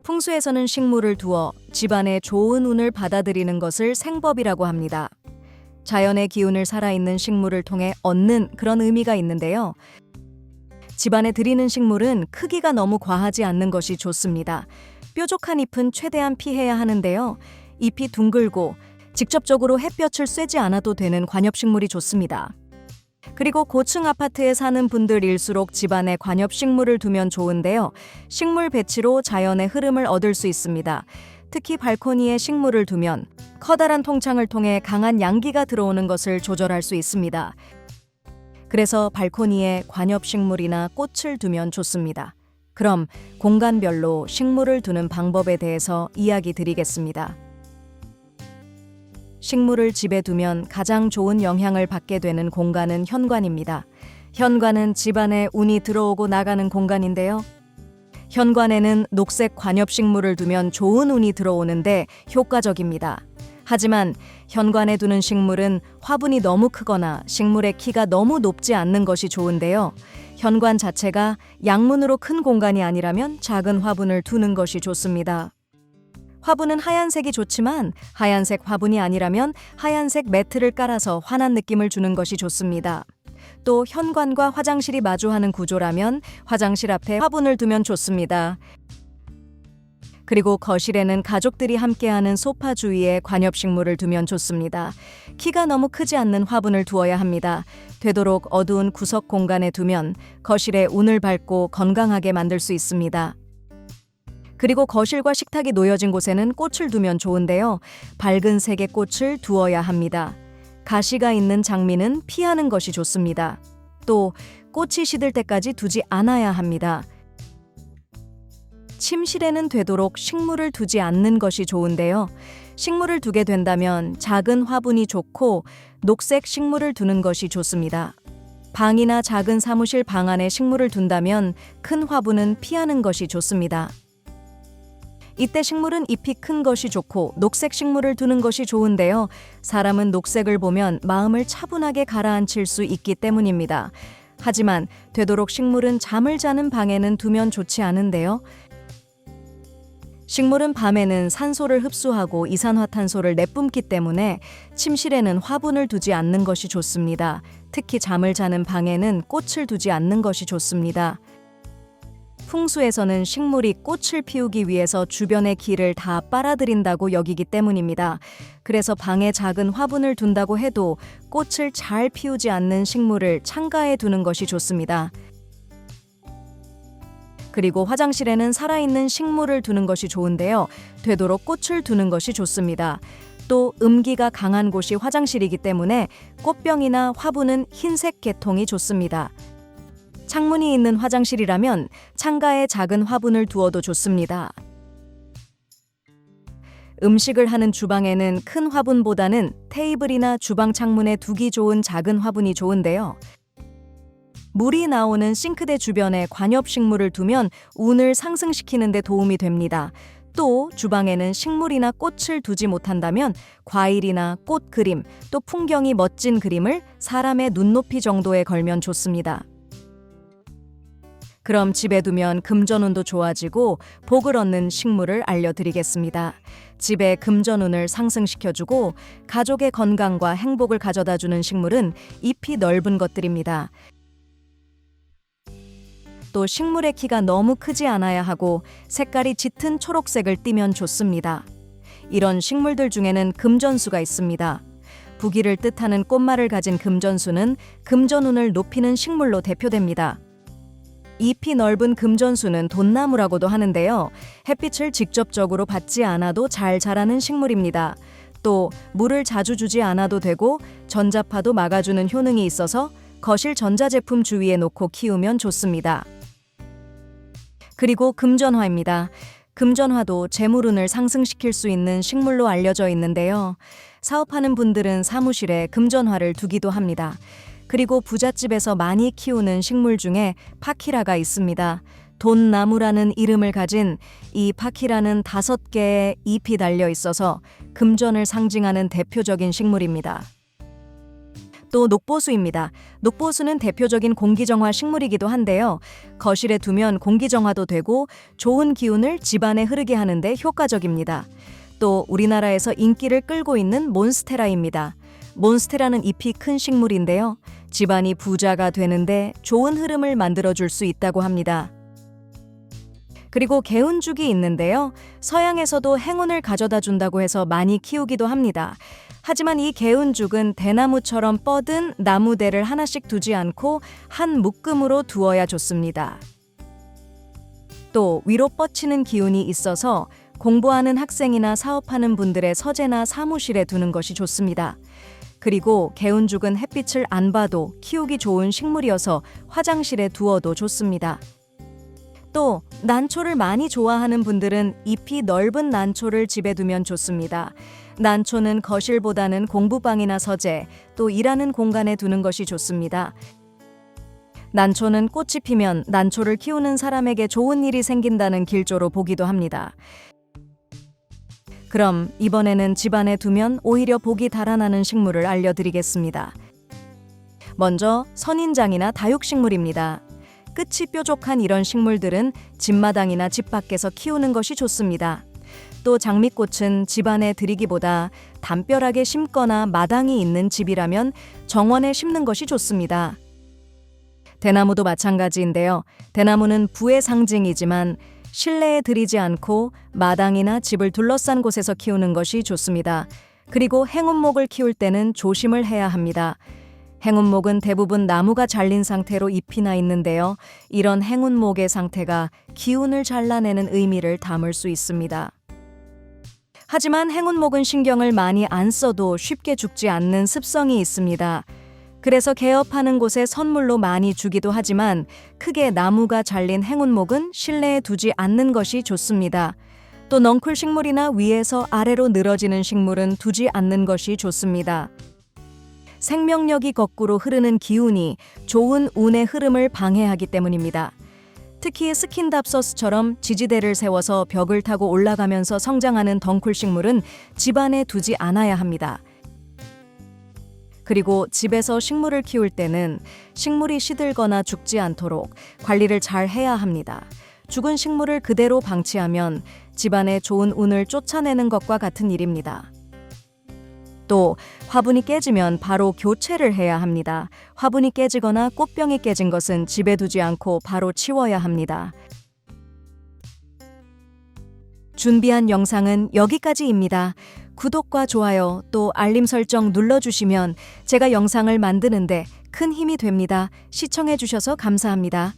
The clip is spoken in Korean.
풍수에서는 식물을 두어 집안의 좋은 운을 받아들이는 것을 생법이라고 합니다. 자연의 기운을 살아있는 식물을 통해 얻는 그런 의미가 있는데요. 집안에 들이는 식물은 크기가 너무 과하지 않는 것이 좋습니다. 뾰족한 잎은 최대한 피해야 하는데요. 잎이 둥글고 직접적으로 햇볕을 쐬지 않아도 되는 관엽식물이 좋습니다. 그리고 고층 아파트에 사는 분들일수록 집안에 관엽식물을 두면 좋은데요. 식물 배치로 자연의 흐름을 얻을 수 있습니다. 특히 발코니에 식물을 두면 커다란 통창을 통해 강한 양기가 들어오는 것을 조절할 수 있습니다. 그래서 발코니에 관엽식물이나 꽃을 두면 좋습니다. 그럼 공간별로 식물을 두는 방법에 대해서 이야기 드리겠습니다. 식물을 집에 두면 가장 좋은 영향을 받게 되는 공간은 현관입니다. 현관은 집안에 운이 들어오고 나가는 공간인데요. 현관에는 녹색 관엽식물을 두면 좋은 운이 들어오는데 효과적입니다. 하지만 현관에 두는 식물은 화분이 너무 크거나 식물의 키가 너무 높지 않는 것이 좋은데요. 현관 자체가 양문으로 큰 공간이 아니라면 작은 화분을 두는 것이 좋습니다. 화분은 하얀색이 좋지만 하얀색 화분이 아니라면 하얀색 매트를 깔아서 환한 느낌을 주는 것이 좋습니다. 또 현관과 화장실이 마주하는 구조라면 화장실 앞에 화분을 두면 좋습니다. 그리고 거실에는 가족들이 함께하는 소파 주위에 관엽식물을 두면 좋습니다. 키가 너무 크지 않는 화분을 두어야 합니다. 되도록 어두운 구석 공간에 두면 거실에 운을 밝고 건강하게 만들 수 있습니다. 그리고 거실과 식탁이 놓여진 곳에는 꽃을 두면 좋은데요. 밝은 색의 꽃을 두어야 합니다. 가시가 있는 장미는 피하는 것이 좋습니다. 또 꽃이 시들 때까지 두지 않아야 합니다. 침실에는 되도록 식물을 두지 않는 것이 좋은데요. 식물을 두게 된다면 작은 화분이 좋고 녹색 식물을 두는 것이 좋습니다. 방이나 작은 사무실 방 안에 식물을 둔다면 큰 화분은 피하는 것이 좋습니다. 이때 식물은 잎이 큰 것이 좋고 녹색 식물을 두는 것이 좋은데요. 사람은 녹색을 보면 마음을 차분하게 가라앉힐 수 있기 때문입니다. 하지만 되도록 식물은 잠을 자는 방에는 두면 좋지 않은데요. 식물은 밤에는 산소를 흡수하고 이산화탄소를 내뿜기 때문에 침실에는 화분을 두지 않는 것이 좋습니다. 특히 잠을 자는 방에는 꽃을 두지 않는 것이 좋습니다. 풍수에서는 식물이 꽃을 피우기 위해서 주변의 기를 다 빨아들인다고 여기기 때문입니다. 그래서 방에 작은 화분을 둔다고 해도 꽃을 잘 피우지 않는 식물을 창가에 두는 것이 좋습니다. 그리고 화장실에는 살아있는 식물을 두는 것이 좋은데요. 되도록 꽃을 두는 것이 좋습니다. 또 음기가 강한 곳이 화장실이기 때문에 꽃병이나 화분은 흰색 계통이 좋습니다. 창문이 있는 화장실이라면 창가에 작은 화분을 두어도 좋습니다. 음식을 하는 주방에는 큰 화분보다는 테이블이나 주방 창문에 두기 좋은 작은 화분이 좋은데요. 물이 나오는 싱크대 주변에 관엽식물을 두면 운을 상승시키는 데 도움이 됩니다. 또 주방에는 식물이나 꽃을 두지 못한다면 과일이나 꽃 그림, 또 풍경이 멋진 그림을 사람의 눈높이 정도에 걸면 좋습니다. 그럼 집에 두면 금전운도 좋아지고 복을 얻는 식물을 알려드리겠습니다. 집에 금전운을 상승시켜주고 가족의 건강과 행복을 가져다주는 식물은 잎이 넓은 것들입니다. 또 식물의 키가 너무 크지 않아야 하고 색깔이 짙은 초록색을 띠면 좋습니다. 이런 식물들 중에는 금전수가 있습니다. 부귀를 뜻하는 꽃말을 가진 금전수는 금전운을 높이는 식물로 대표됩니다. 잎이 넓은 금전수는 돈나무라고도 하는데요. 햇빛을 직접적으로 받지 않아도 잘 자라는 식물입니다. 또 물을 자주 주지 않아도 되고 전자파도 막아주는 효능이 있어서 거실 전자제품 주위에 놓고 키우면 좋습니다. 그리고 금전화입니다. 금전화도 재물운을 상승시킬 수 있는 식물로 알려져 있는데요. 사업하는 분들은 사무실에 금전화를 두기도 합니다. 그리고 부잣집에서 많이 키우는 식물 중에 파키라가 있습니다. 돈나무라는 이름을 가진 이 파키라는 5개의 잎이 달려 있어서 금전을 상징하는 대표적인 식물입니다. 또 녹보수입니다. 녹보수는 대표적인 공기정화 식물이기도 한데요. 거실에 두면 공기정화도 되고 좋은 기운을 집안에 흐르게 하는데 효과적입니다. 또 우리나라에서 인기를 끌고 있는 몬스테라입니다. 몬스테라는 잎이 큰 식물인데요. 집안이 부자가 되는데 좋은 흐름을 만들어줄 수 있다고 합니다. 그리고 개운죽이 있는데요. 서양에서도 행운을 가져다 준다고 해서 많이 키우기도 합니다. 하지만 이 개운죽은 대나무처럼 뻗은 나무대를 하나씩 두지 않고 한 묶음으로 두어야 좋습니다. 또 위로 뻗치는 기운이 있어서 공부하는 학생이나 사업하는 분들의 서재나 사무실에 두는 것이 좋습니다. 그리고 개운죽은 햇빛을 안 봐도 키우기 좋은 식물이어서 화장실에 두어도 좋습니다. 또 난초를 많이 좋아하는 분들은 잎이 넓은 난초를 집에 두면 좋습니다. 난초는 거실보다는 공부방이나 서재, 또 일하는 공간에 두는 것이 좋습니다. 난초는 꽃이 피면 난초를 키우는 사람에게 좋은 일이 생긴다는 길조로 보기도 합니다. 그럼 이번에는 집안에 두면 오히려 복이 달아나는 식물을 알려드리겠습니다. 먼저 선인장이나 다육식물입니다. 끝이 뾰족한 이런 식물들은 집마당이나 집 밖에서 키우는 것이 좋습니다. 또 장미꽃은 집안에 들이기보다 담벼락에 심거나 마당이 있는 집이라면 정원에 심는 것이 좋습니다. 대나무도 마찬가지인데요. 대나무는 부의 상징이지만 실내에 들이지 않고 마당이나 집을 둘러싼 곳에서 키우는 것이 좋습니다. 그리고 행운목을 키울 때는 조심을 해야 합니다. 행운목은 대부분 나무가 잘린 상태로 잎이 나 있는데요. 이런 행운목의 상태가 기운을 잘라내는 의미를 담을 수 있습니다. 하지만 행운목은 신경을 많이 안 써도 쉽게 죽지 않는 습성이 있습니다. 그래서 개업하는 곳에 선물로 많이 주기도 하지만 크게 나무가 잘린 행운목은 실내에 두지 않는 것이 좋습니다. 또 넝쿨 식물이나 위에서 아래로 늘어지는 식물은 두지 않는 것이 좋습니다. 생명력이 거꾸로 흐르는 기운이 좋은 운의 흐름을 방해하기 때문입니다. 특히 스킨답서스처럼 지지대를 세워서 벽을 타고 올라가면서 성장하는 덩쿨 식물은 집안에 두지 않아야 합니다. 그리고 집에서 식물을 키울 때는 식물이 시들거나 죽지 않도록 관리를 잘 해야 합니다. 죽은 식물을 그대로 방치하면 집안에 좋은 운을 쫓아내는 것과 같은 일입니다. 또 화분이 깨지면 바로 교체를 해야 합니다. 화분이 깨지거나 꽃병이 깨진 것은 집에 두지 않고 바로 치워야 합니다. 준비한 영상은 여기까지입니다. 구독과 좋아요 또 알림 설정 눌러주시면 제가 영상을 만드는데 큰 힘이 됩니다. 시청해주셔서 감사합니다.